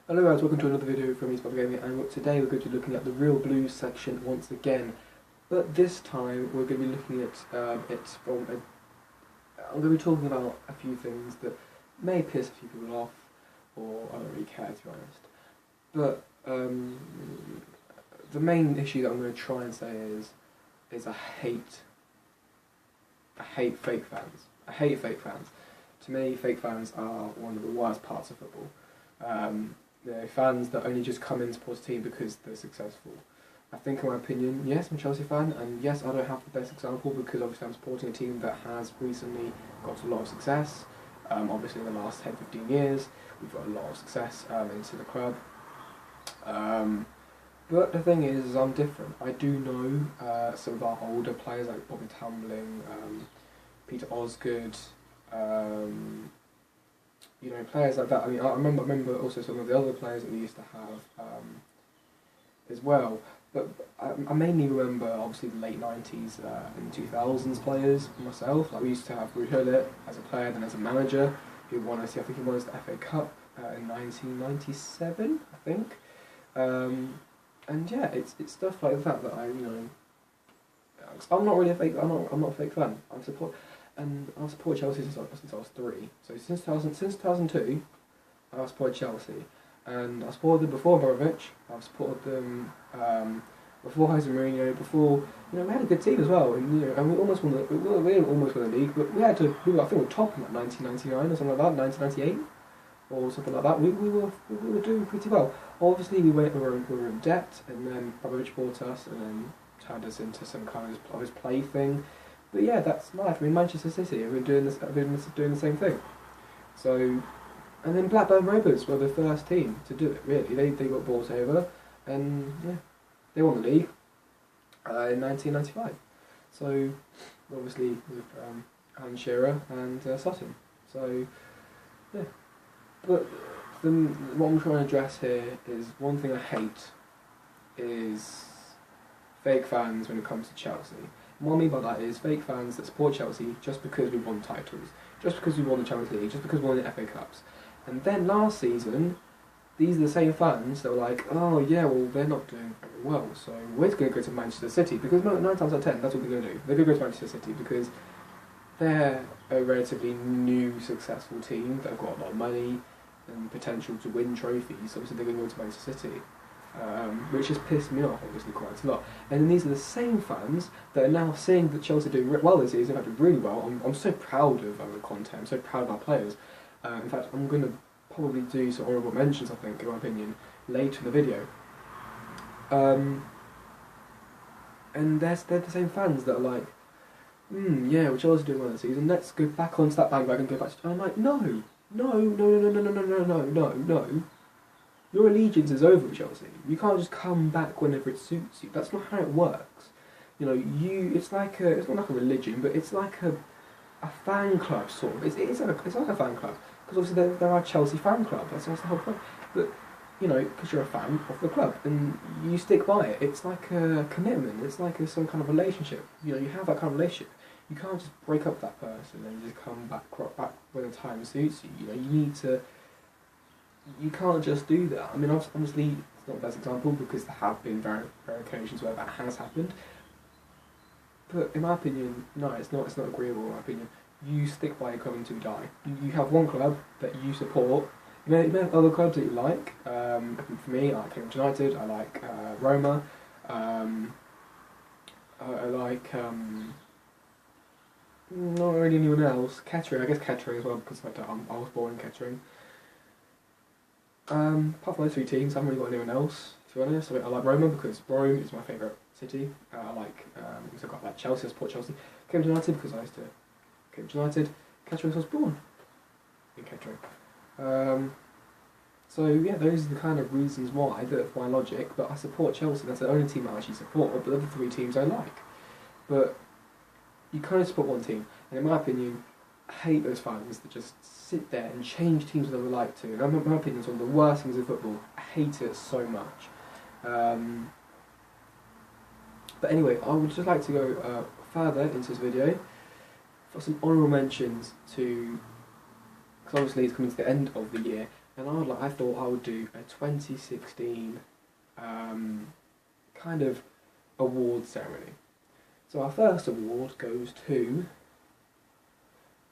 Hello guys, welcome to another video from East Pub Gaming, and today we're going to be looking at the Real Blues section once again. But this time we're going to be looking at I'm going to be talking about a few things that may piss a few people off, or I don't really care, to be honest. But the main issue that I'm going to try and say is I hate fake fans. I hate fake fans. To me, fake fans are one of the worst parts of football. They're fans that only just come in to support a team because they're successful. I think, in my opinion, yes, I'm a Chelsea fan, and yes, I don't have the best example because obviously I'm supporting a team that has recently got a lot of success. Obviously, in the last 10-15 years, we've got a lot of success into the club. But the thing is, I'm different. I do know some of our older players like Bobby Tumbling, Peter Osgood, you know, players like that. I mean, I remember also some of the other players that we used to have as well. But I mainly remember, obviously, the late 90s and 2000s players myself. Like, we used to have Ruud Gullit as a player, then as a manager, who won, I think he won us the FA Cup in 1997, I think. And yeah, it's stuff like that that I'm not really a fake. I'm not a fake fan. I support Chelsea since I was 3. So since 2002, I've supported Chelsea, and I supported them before Abramovich. I've supported them before Jose Mourinho. Before, you know, we had a good team as well, and and we almost won we didn't almost win the league, but we had to. I think we were top in like 1999 or something like that, 1998 or something like that. We were doing pretty well. Obviously, we were in debt, and then Abramovich bought us, and then turned us into some kind of his play thing. But yeah, that's life. I mean, Manchester City have been doing the same thing. So, and then Blackburn Rovers were the first team to do it. Really, they got bought over, and yeah, they won the league in 1995. So, obviously with Alan Shearer and Sutton. So, yeah. But what I'm trying to address here is one thing I hate is fake fans when it comes to Chelsea. What I mean by that is fake fans that support Chelsea just because we won titles, just because we won the Champions League, just because we won the FA Cups. And then last season, these are the same fans that were like, oh yeah, well they're not doing very well, so we're going to go to Manchester City, because 9 times out of 10, that's what they're going to do. They're going to go to Manchester City because they're a relatively new, successful team that have got a lot of money and potential to win trophies. Obviously they're going to go to Manchester City. Which has pissed me off, obviously, quite a lot. And then these are the same fans that are now seeing that Chelsea are doing well this season, doing really well. I'm so proud of our content, I'm so proud of our players. In fact, I'm going to probably do some honourable mentions, I think, in my opinion, later in the video. And they're the same fans that are like, yeah, well, Chelsea are doing well this season, let's go back onto that bandwagon and go back to... And I'm like, no. Your allegiance is over with Chelsea. You can't just come back whenever it suits you. That's not how it works. You know, it's like it's not like a religion, but it's like a fan club sort of. It's like a fan club, because obviously there are Chelsea fan club. That's the whole point. But you know, because you're a fan of the club and you stick by it. It's like a commitment. It's like some kind of relationship. You know, you have that kind of relationship. You can't just break up with that person and just come back when the time suits you. You know, you need to. You can't just do that. I mean, honestly, it's not the best example because there have been very rare occasions where that has happened. But in my opinion, no, it's not agreeable. In my opinion, you stick by your club until you die. You have one club that you support. You may have other clubs that you like. For me, I like Cambridge United. I like Roma. I like not really anyone else. Kettering, I guess Kettering as well because I was born in Kettering. Apart from those 3 teams, I haven't really got anyone else, to be honest. I like Roma because Rome is my favourite city. I like, also got like Chelsea, I support Chelsea. Cambridge United because I used to Cambridge United. Kettering, because I was born in Kettering. So yeah, those are the kind of reasons why, that's my logic, but I support Chelsea. That's the only team I actually support, but the other 3 teams I like. But you kind of support one team, and in my opinion, I hate those fans that just sit there and change teams that they like to. And in my opinion, it's one of the worst things in football. I hate it so much. But anyway, I would just like to go further into this video for some honourable mentions to, because obviously it's coming to the end of the year, and I thought I would do a 2016 kind of award ceremony. So our first award goes to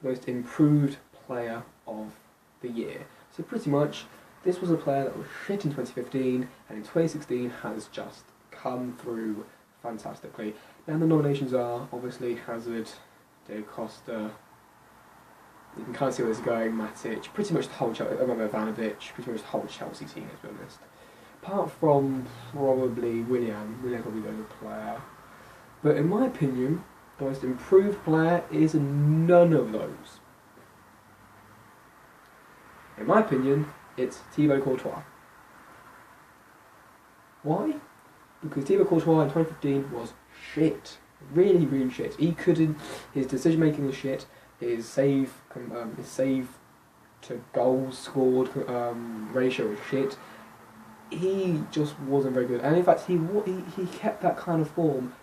most improved player of the year. So pretty much, this was a player that was shit in 2015, and in 2016 has just come through fantastically. Now the nominations are obviously Hazard, Diego Costa. You can kind of see where this is going. Matic, pretty much the whole Ivanovic, pretty much the whole Chelsea team, to be honest. Apart from probably Willian probably the only player. But in my opinion, the most improved player is none of those. In my opinion, it's Thibaut Courtois. Why? Because Thibaut Courtois in 2015 was shit. Really, really shit. He couldn't. His decision making was shit. His save to goals scored ratio was shit. He just wasn't very good, and in fact, he kept that kind of form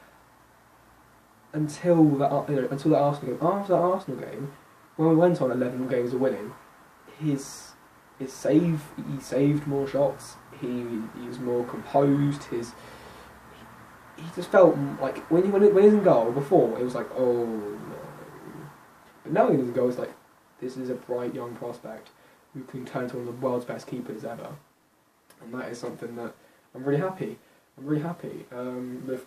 until that Arsenal game. After that Arsenal game, when we went on 11 games of winning, he saved more shots. He was more composed. He just felt like when he was in goal before, it was like, oh no. But now he was in goal, it's like, this is a bright young prospect who can turn to one of the world's best keepers ever. And that is something that I'm really happy with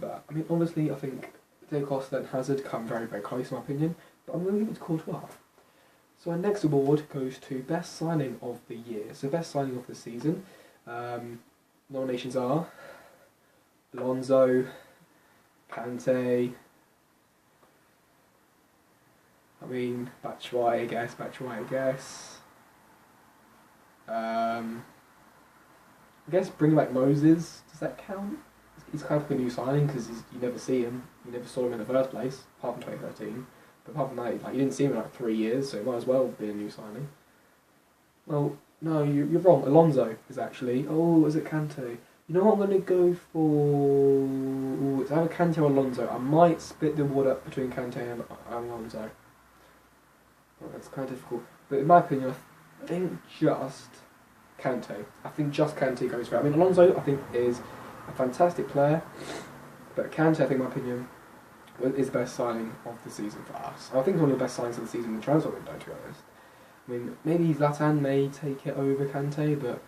that. I mean, obviously, I think Diego Costa and Hazard come very, very close in my opinion, but I'm going to give it to Courtois. So our next award goes to Best Signing of the Year. So Best Signing of the Season. Nominations are Alonso, Kante, Batshuayi, I guess. I guess bringing back Moses, does that count? He's kind of a new signing because you never see him. You never saw him in the first place, apart from 2013. But apart from that, you didn't see him in like 3 years, so it might as well be a new signing. Well, no, you're wrong. Alonso is actually. Oh, is it Kante? You know what I'm going to go for? Ooh, it's either Kante or Alonso. I might split the award up between Kante and Alonso. Well, that's kind of difficult. But in my opinion, I think just Kante. I think just Kante goes for it. I mean, Alonso, I think, is a fantastic player. But Kante, I think, in my opinion, is the best signing of the season for us. I think it's one of the best signings of the season in the transfer window, to be honest. I mean, maybe Zlatan may take it over Kante, but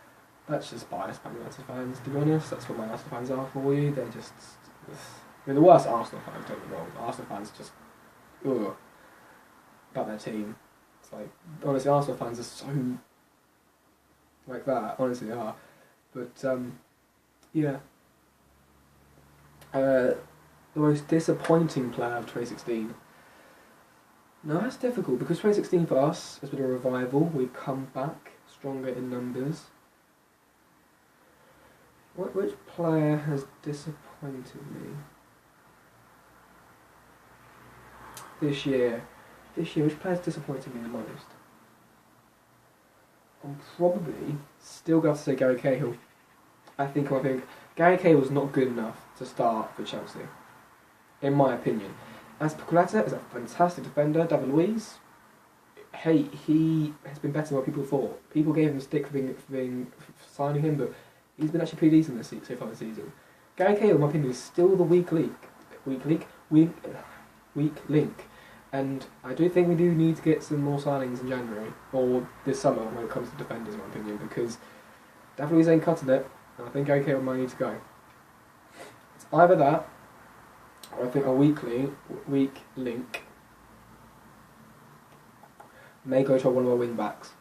that's just biased Man United fans, to be honest. That's what Man United fans are for you. They're just... I mean, the worst Arsenal fans, don't get me wrong. Arsenal fans just... Ugh. About their team. It's like, honestly, Arsenal fans are so... like that, honestly, they are. But, yeah. The most disappointing player of 2016. Now that's difficult because 2016 for us has been a revival. We've come back stronger in numbers. Which player has disappointed me this year? Which player has disappointed me the most? I'm probably still going to say Gary Cahill. I think Gary Cahill was not good enough to start for Chelsea, in my opinion. Azpilicueta is a fantastic defender. David Luiz, hey, he has been better than what people thought. People gave him stick for signing him, but he's been actually pretty decent so far this season. Gary Cahill, in my opinion, is still the weak link. And I do think we do need to get some more signings in January, or this summer when it comes to defenders, in my opinion, because David Luiz ain't cutting it, and I think Gary Cahill might need to go. It's either that, or I think a weak link may go to one of our wing backs.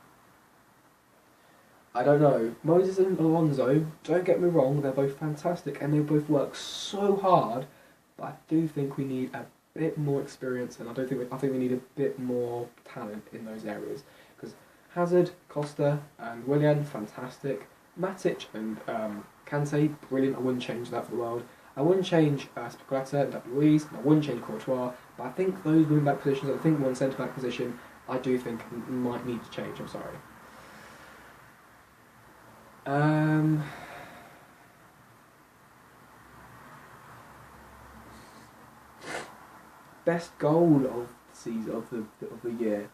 I don't know. Moses and Alonso, don't get me wrong, they're both fantastic and they both work so hard, but I do think we need a bit more experience, and I think we need a bit more talent in those areas. Because Hazard, Costa, and Willian, fantastic. Matic and Kante, brilliant. I wouldn't change that for the world. I wouldn't change Azpilicueta and David Luiz, and I wouldn't change Courtois, but I think those wing back positions, I think one centre back position, I do think might need to change. I'm sorry. Best goal of the season of the year.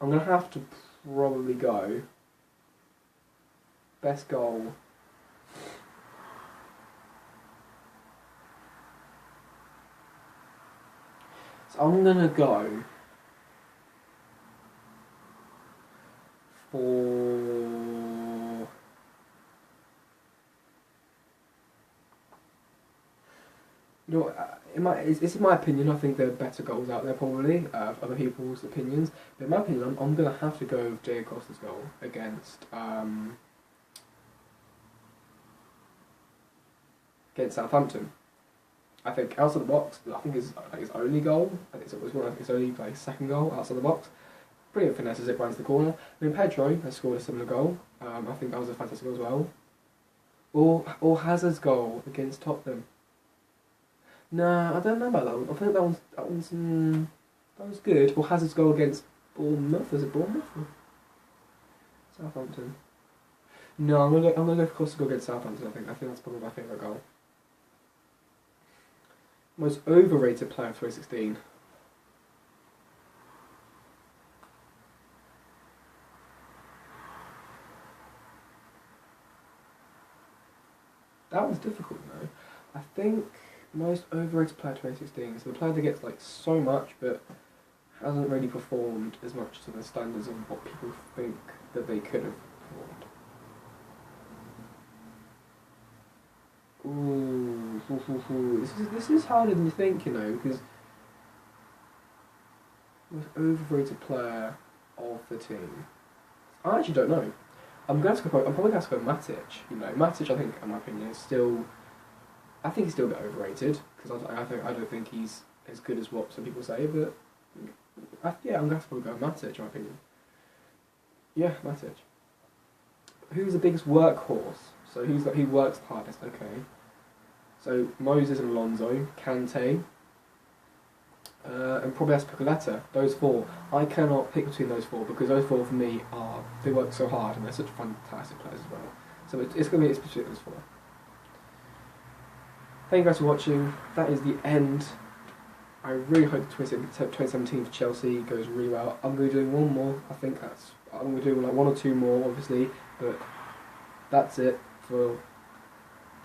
I'm gonna have to probably go best goal. So I'm gonna go for. You know, it's in my opinion, I think there are better goals out there probably, other people's opinions. But in my opinion, I'm going to have to go with Diego Costa's goal against Southampton. I think outside the box, I think it's like his only goal. I think it was his only like second goal outside the box. Brilliant finesse as it runs the corner. I mean, Pedro has scored a similar goal. I think that was a fantastic goal as well. Or Hazard's goal against Tottenham. No, I don't know about that one. I think that was good. Or Hazard's goal against Bournemouth. Was it Bournemouth? Or Southampton. No, I'm gonna go for Costa goal against Southampton. I think that's probably my favourite goal. Most overrated player of 2016. That one's difficult, though. I think most overrated player 2016. So the player that gets like so much, but hasn't really performed as much to the standards of what people think that they could have performed. Ooh. This is harder than you think, you know, because most overrated player of the team. I actually don't know. I'm probably going to have to go Matic. You know, Matic, I think, in my opinion, is still. I think he's still a bit overrated because I don't think he's as good as what some people say. But yeah, I'm going to have to probably go Matic, in my opinion. Yeah, Matic. Who's the biggest workhorse? So who works the hardest? Okay. So Moses and Alonso, Kante, and probably Azpilicueta. Those four. I cannot pick between those four because those four for me they work so hard and they're such fantastic players as well. So it's going to be between those four. Thank you guys for watching. That is the end. I really hope 2017 for Chelsea goes really well. I'm going to be doing one more. I'm going to do like one or two more, obviously, but that's it for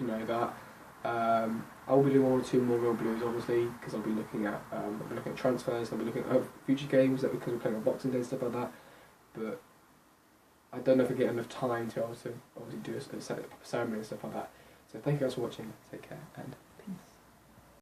that. I'll be doing one or two more Real Blues, obviously, because I'll be looking at transfers. I'll be looking at future games because we're playing on Boxing Day and stuff like that. But I don't know if I get enough time to obviously do a ceremony and stuff like that. So thank you guys for watching. Take care and